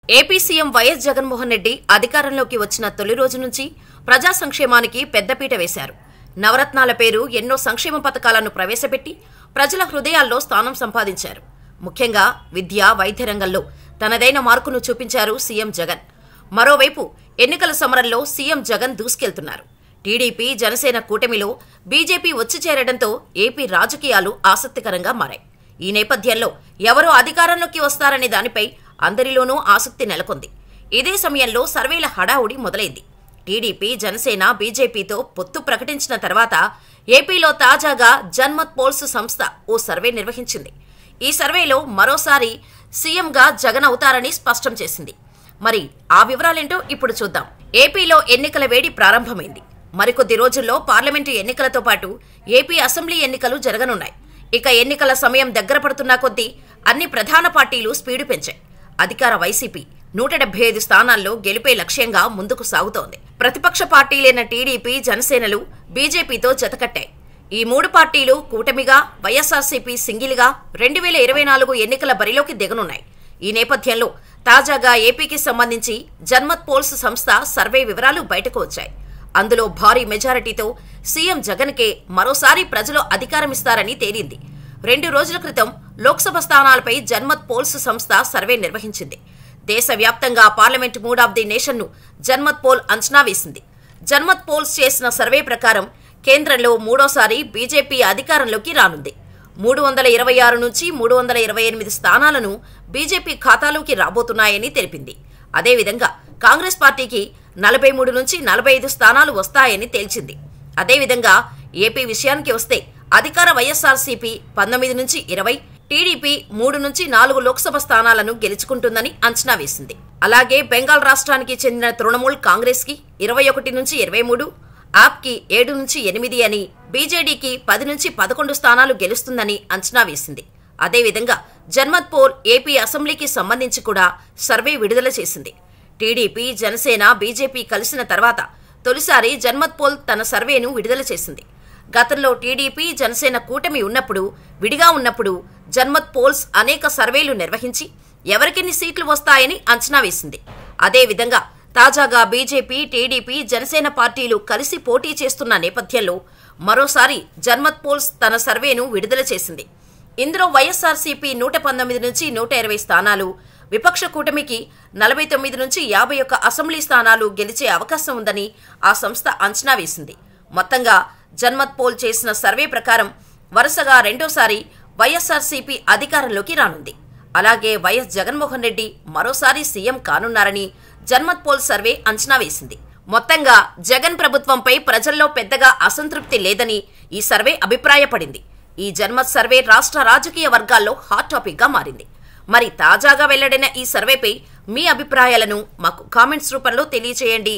AP CM YS Jaganmohan Reddy అధికారంలోకి వచ్చిన తొలి రోజు నుంచి ప్రజా సంక్షేమానికి పెద్దపీట వేశారు. నవరత్నాల పేరు ఎన్నో సంక్షేమ పథకాలను ప్రవేశపెట్టి ప్రజల హృదయాల్లో స్థానం సంపాదించారు. ముఖ్యంగా విద్య, వైద్య రంగంలో తనదైన మార్కును చూపించారు సీఎం జగన్. మరోవైపు ఎన్నికల సమరంలో సీఎం జగన్ దూసుకెళ్తున్నారు. టీడీపీ, జనసేన కూటమిలో బీజేపీ వచ్చి చేరడంతో ఏపీ రాజకీయాలు ఆసక్తికరంగా మారాయి. ఈ నేపథ్యంలో ఎవరో అధికారంలోకి వస్తారనే దానిపై అందరిలోనూ ఆసక్తి నెలకొంది. ఇదే సమయంలో సర్వేల హడావుడి మొదలైంది. టీడీపీ, జనసేన, బీజేపీతో పొత్తు ప్రకటించిన తర్వాత ఏపీలో తాజాగా జన్మత్ పోల్స్ సంస్థ ఓ సర్వే నిర్వహించింది. ఈ సర్వేలో మరోసారి సీఎంగా జగన్ అవుతారని స్పష్టం చేసింది. మరి ఆ వివరాలేంటో ఇప్పుడు చూద్దాం. ఏపీలో ఎన్నికల వేడి ప్రారంభమైంది. మరికొద్ది రోజుల్లో పార్లమెంటు ఎన్నికలతో పాటు ఏపీ అసెంబ్లీ ఎన్నికలు జరగనున్నాయి. ఇక ఎన్నికల సమయం దగ్గర పడుతున్న కొద్దీ అన్ని ప్రధాన పార్టీలు స్పీడు పెంచాయి. అధికార వైసీపీ 175 స్థానాల్లో గెలిపే లక్ష్యంగా ముందుకు సాగుతోంది. ప్రతిపక్ష పార్టీలైన టీడీపీ, జనసేనలు బీజేపీతో జతకట్టాయి. ఈ మూడు పార్టీలు కూటమిగా, వైఎస్ఆర్సీపీ సింగిల్గా 2024 ఎన్నికల బరిలోకి దిగనున్నాయి. ఈ నేపథ్యంలో తాజాగా ఏపీకి సంబంధించి జన్మత్ పోల్స్ సంస్థ సర్వే వివరాలు బయటకు వచ్చాయి. అందులో భారీ మెజారిటీతో సీఎం జగన్కే మరోసారి ప్రజలు అధికారమిస్తారని తేలింది. 2 రోజుల క్రితం లోక్సభ స్థానాలపై జన్మత్ పోల్స్ సంస్థ సర్వే నిర్వహించింది. దేశవ్యాప్తంగా parliament mood of the nation ను జన్మత్ పోల్ అంచనా వేసింది. జన్మత్ పోల్స్ చేసిన సర్వే ప్రకారం కేంద్రంలో మూడోసారి బీజేపీ అధికారంలోకి రానుంది. 326 నుంచి 328 స్థానాలను బీజేపీ ఖాతాలోకి రాబోతున్నాయని తెలిపింది. అదేవిధంగా కాంగ్రెస్ పార్టీకి 43 నుంచి 45 స్థానాలు వస్తాయని తేల్చింది. అదేవిధంగా ఏపీ విషయానికి వస్తే అధికార వైఎస్ఆర్సీపీ 19 నుంచి 20, టీడీపీ 3 నుంచి 4 లోక్సభ స్థానాలను గెలుచుకుంటుందని అంచనా వేసింది. అలాగే బెంగాల్ రాష్ట్రానికి చెందిన తృణమూల్ కాంగ్రెస్ కి 21 నుంచి 23, ఆప్కి 7 నుంచి 8 అని, బీజేడీకి 10 నుంచి 11 స్థానాలు గెలుస్తుందని అంచనా వేసింది. అదేవిధంగా జన్మత్ పోల్ ఏపీ అసెంబ్లీకి సంబంధించి కూడా సర్వే విడుదల చేసింది. టీడీపీ, జనసేన, బీజేపీ కలిసిన తర్వాత తొలిసారి జన్మత్ పోల్ తన సర్వేను విడుదల చేసింది. గతంలో టీడీపీ, జనసేన కూటమి ఉన్నప్పుడు, విడిగా ఉన్నప్పుడు జన్మత్ పోల్స్ అనేక సర్వేలు నిర్వహించి ఎవరికెన్ని సీట్లు వస్తాయని అంచనా వేసింది. అదేవిధంగా తాజాగా బీజేపీ, టీడీపీ, జనసేన పార్టీలు కలిసి పోటీ చేస్తున్న నేపథ్యంలో మరోసారి జన్మత్ పోల్స్ తన సర్వేను విడుదల చేసింది. ఇందులో వైఎస్ఆర్సీపీ 119 నుంచి 120 స్థానాలు, విపక్ష కూటమికి 49 నుంచి 51 అసెంబ్లీ స్థానాలు గెలిచే అవకాశం ఉందని ఆ సంస్థ అంచనా వేసింది. మొత్తంగా జన్మత్ పోల్ చేసిన సర్వే ప్రకారం వరుసగా రెండోసారి వైఎస్ఆర్సీపీ అధికారంలోకి రానుంది. అలాగే వైఎస్ జగన్మోహన్ రెడ్డి మరోసారి సీఎం కానున్నారని జన్మత్ పోల్ సర్వే అంచనా వేసింది. మొత్తంగా జగన్ ప్రభుత్వంపై ప్రజల్లో పెద్దగా అసంతృప్తి లేదని ఈ సర్వే అభిప్రాయపడింది. ఈ జన్మత్ సర్వే రాష్ట్ర రాజకీయ వర్గాల్లో హాట్ టాపిక్ గా మారింది. మరి తాజాగా వెల్లడైన ఈ సర్వేపై మీ అభిప్రాయాలను మాకు కామెంట్స్ రూపంలో తెలియజేయండి.